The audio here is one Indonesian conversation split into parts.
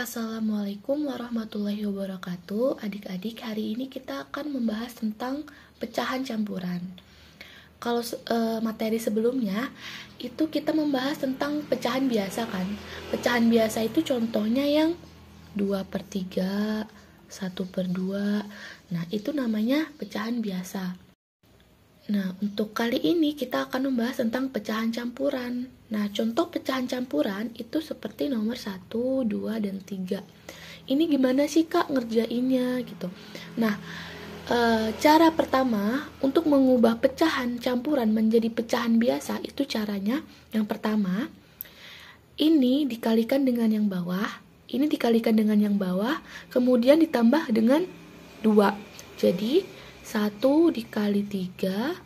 Assalamualaikum warahmatullahi wabarakatuh. Adik-adik, hari ini kita akan membahas tentang pecahan campuran. Kalau materi sebelumnya itu kita membahas tentang pecahan biasa kan. Pecahan biasa itu contohnya yang 2/3, 1/2. Nah, itu namanya pecahan biasa. Nah, untuk kali ini kita akan membahas tentang pecahan campuran. Nah, contoh pecahan campuran itu seperti nomor 1, 2, dan 3. Ini gimana sih Kak ngerjainnya gitu. Nah, cara pertama untuk mengubah pecahan campuran menjadi pecahan biasa itu caranya yang pertama, ini dikalikan dengan yang bawah, ini dikalikan dengan yang bawah, kemudian ditambah dengan 2. Jadi 1 dikali 3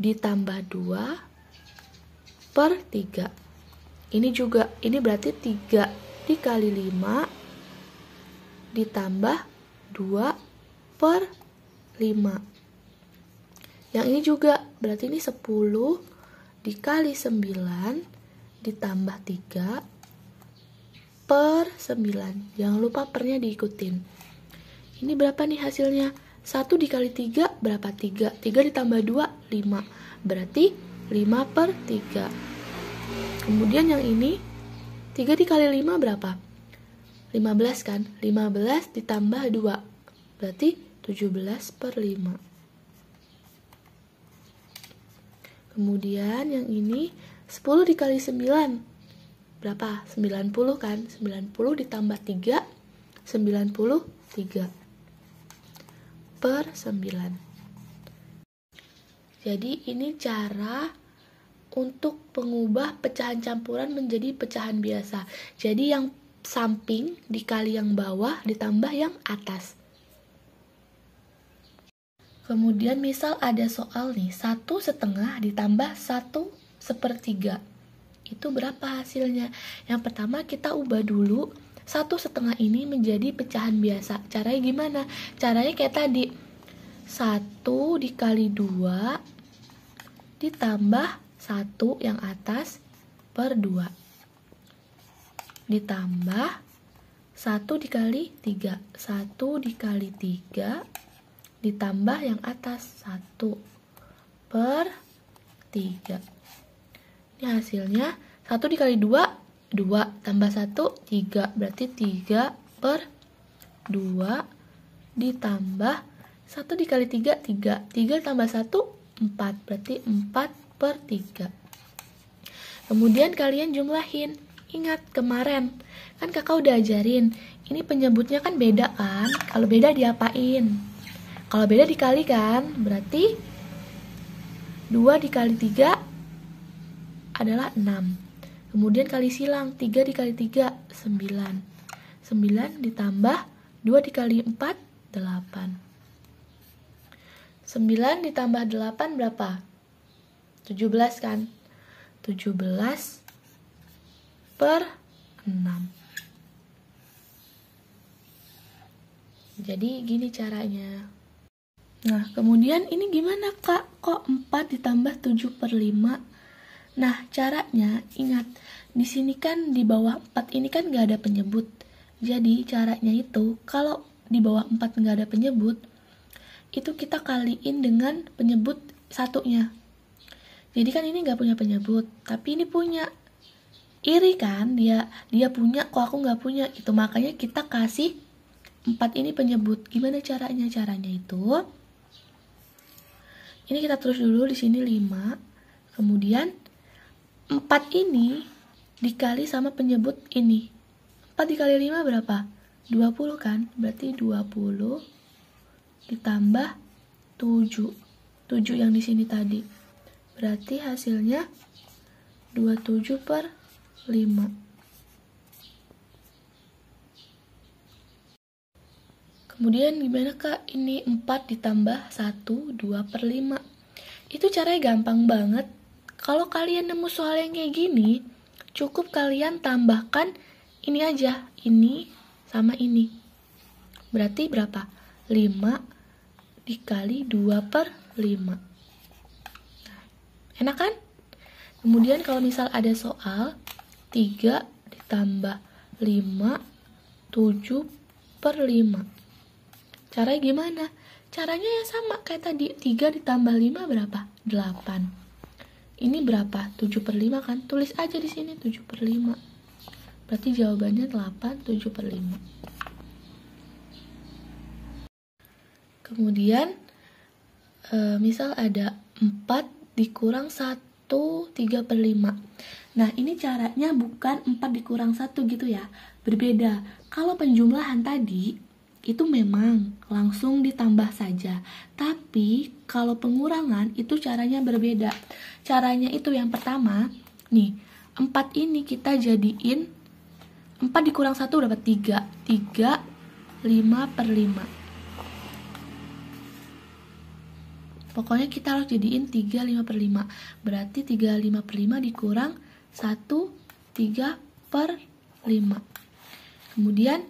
ditambah 2/3. Ini berarti 3 dikali 5 ditambah 2/5. Yang ini juga berarti ini 10 dikali 9 ditambah 3/9. Jangan lupa pernya diikutin. Ini berapa nih hasilnya? 1 dikali 3 berapa? 3. 3 ditambah 2, 5. Berarti 5/3. Kemudian yang ini 3 dikali 5 berapa? 15 kan? 15 ditambah 2. Berarti 17/5. Kemudian yang ini 10 dikali 9 berapa? 90 kan? 90 ditambah 3, 93/9. Jadi ini cara untuk mengubah pecahan campuran menjadi pecahan biasa. Jadi yang samping dikali yang bawah ditambah yang atas. Kemudian misal ada soal nih, 1/2 ditambah 1/3. Itu berapa hasilnya? Yang pertama kita ubah dulu 1/2 ini menjadi pecahan biasa. Caranya gimana? Caranya kayak tadi. 1 dikali 2 ditambah 1 yang atas per 2. Ditambah 1 dikali 3. 1 dikali 3 ditambah yang atas 1/3. Ini hasilnya 1 dikali 2 2 tambah 1, 3. Berarti 3/2 ditambah 1 dikali 3, 3. 3 tambah 1, 4. Berarti 4/3. Kemudian kalian jumlahin. Ingat kemarin, kan kakak udah ajarin. Ini penyebutnya kan beda kan? Kalau beda diapain? Kalau beda dikali kan? Berarti 2 dikali 3 adalah 6. Kemudian kali silang, 3 dikali 3, 9. 9 ditambah 2 dikali 4, 8. 9 ditambah 8 berapa? 17 kan? 17/6. Jadi gini caranya. Nah, kemudian ini gimana Kak? Kok 4 ditambah 7/5? Nah, caranya ingat, di sini kan di bawah 4 ini kan nggak ada penyebut. Jadi, caranya itu, kalau di bawah 4 nggak ada penyebut, itu kita kaliin dengan penyebut satunya. Jadi kan ini nggak punya penyebut, tapi ini punya. Iri kan, dia punya, kok aku nggak punya. Itu makanya kita kasih 4 ini penyebut. Gimana caranya? Caranya itu, ini kita terus dulu di sini 5. Kemudian 4 ini dikali sama penyebut ini. 4 dikali 5 berapa? 20 kan? Berarti 20 ditambah 7. 7 yang di sini tadi. Berarti hasilnya 27/5. Kemudian gimana Kak? Ini 4 ditambah 1, 2/5. Itu caranya gampang banget. Kalau kalian nemu soal yang kayak gini, cukup kalian tambahkan ini aja, ini sama ini. Berarti berapa? 5 dikali 2/5. Enak kan? Kemudian kalau misal ada soal 3 ditambah 5, 7 per 5. Caranya gimana? Caranya ya sama kayak tadi, 3 ditambah 5 berapa? 8. Ini berapa? 7 per 5 kan? Tulis aja di sini 7 per 5. Berarti jawabannya 8, 7 per 5. Kemudian, misal ada 4 dikurang 1, 3 per 5. Nah, ini caranya bukan 4 dikurang 1 gitu ya. Berbeda. Kalau penjumlahan tadi, itu memang langsung ditambah saja. Tapi kalau pengurangan itu caranya berbeda. Caranya itu yang pertama, nih, 4 ini kita jadiin 4 dikurang 1 dapat 3. 3, 5 per 5. Pokoknya kita harus jadiin 3, 5 per 5. Berarti 3, 5 per 5 dikurang 1, 3 per 5. Kemudian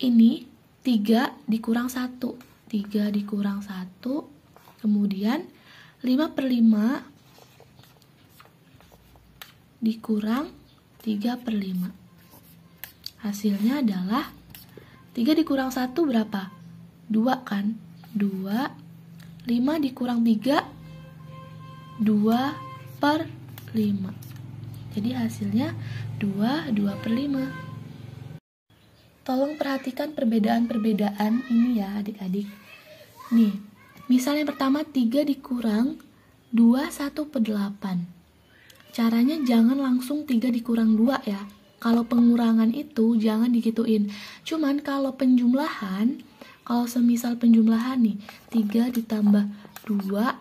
ini 3 dikurang 1. 3 dikurang 1. Kemudian 5 per 5 dikurang 3 per 5. Hasilnya adalah 3 dikurang 1 berapa? 2 kan? 2. 5 dikurang 3, 2 per 5. Jadi hasilnya 2 per 5. Tolong perhatikan perbedaan-perbedaan ini ya adik-adik. Nih, misalnya pertama 3 dikurang 2, 1 per 8. Caranya jangan langsung 3 dikurang 2 ya. Kalau pengurangan itu jangan digituin. Cuman kalau penjumlahan, kalau semisal penjumlahan nih, 3 ditambah 2,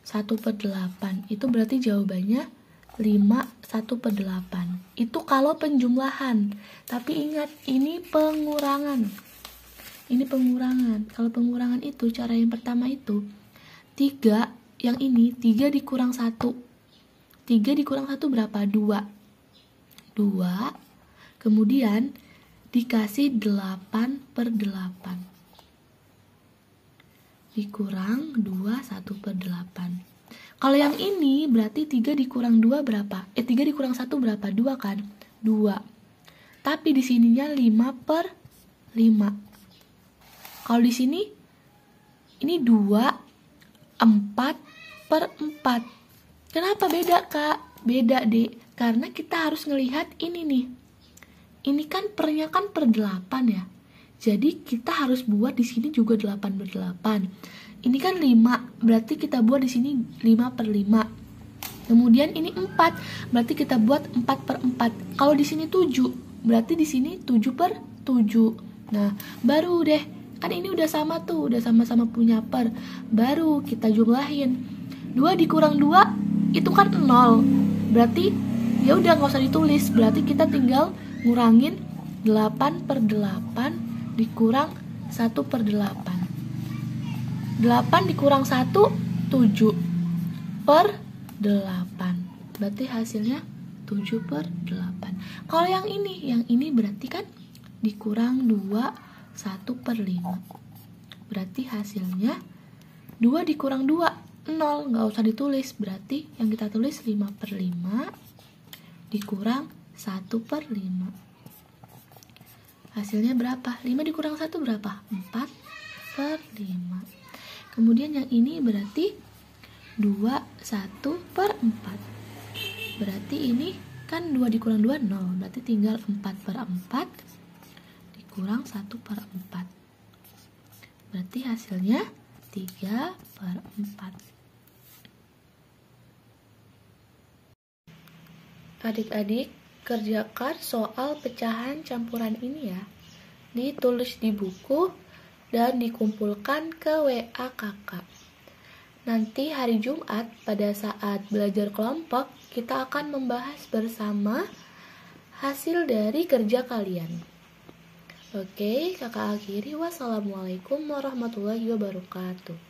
1 per 8. Itu berarti jawabannya 5, 1 per 8. Itu kalau penjumlahan. Tapi ingat, ini pengurangan. Ini pengurangan. Kalau pengurangan itu, cara yang pertama itu, 3, yang ini, 3 dikurang 1. 3 dikurang 1 berapa? 2. 2. Kemudian, dikasih 8 per 8. Dikurang 2, 1 per 8. Kalau yang ini berarti 3 dikurang 2 berapa? 3 dikurang 1 berapa? 2 kan? 2. Tapi di sininya 5 per 5. Kalau di sini ini 2, 4 per 4. Kenapa beda, Kak? Beda, Dek. Karena kita harus ngelihat ini nih. Ini kan pernya kan per 8 ya. Jadi kita harus buat di sini juga 8 per 8. Ini kan 5, berarti kita buat di sini 5 per 5. Kemudian ini 4, berarti kita buat 4 per 4. Kalau di sini 7, berarti di sini 7 per 7. Nah, baru deh. Kan ini udah sama tuh, udah sama-sama punya per. Baru kita jumlahin. 2 dikurang 2, itu kan 0. Berarti, ya udah nggak usah ditulis. Berarti kita tinggal ngurangin 8 per 8 dikurang 1 per 8. 8 dikurang 1, 7 per 8. Berarti hasilnya 7 per 8. Kalau yang ini berarti kan dikurang 2, 1 per 5. Berarti hasilnya 2 dikurang 2, 0. Nggak usah ditulis. Berarti yang kita tulis 5 per 5 dikurang 1 per 5. Hasilnya berapa? 5 dikurang 1 berapa? 4 per 5. Kemudian yang ini berarti 2, 1 per 4. Berarti ini kan 2 dikurang 2, 0. Berarti tinggal 4 per 4 dikurang 1 per 4. Berarti hasilnya 3 per 4. Adik-adik, kerjakan soal pecahan campuran ini ya. Ditulis di buku dan dikumpulkan ke WA kakak. Nanti hari Jumat pada saat belajar kelompok, kita akan membahas bersama hasil dari kerja kalian. Oke, kakak akhiri. Wassalamualaikum warahmatullahi wabarakatuh.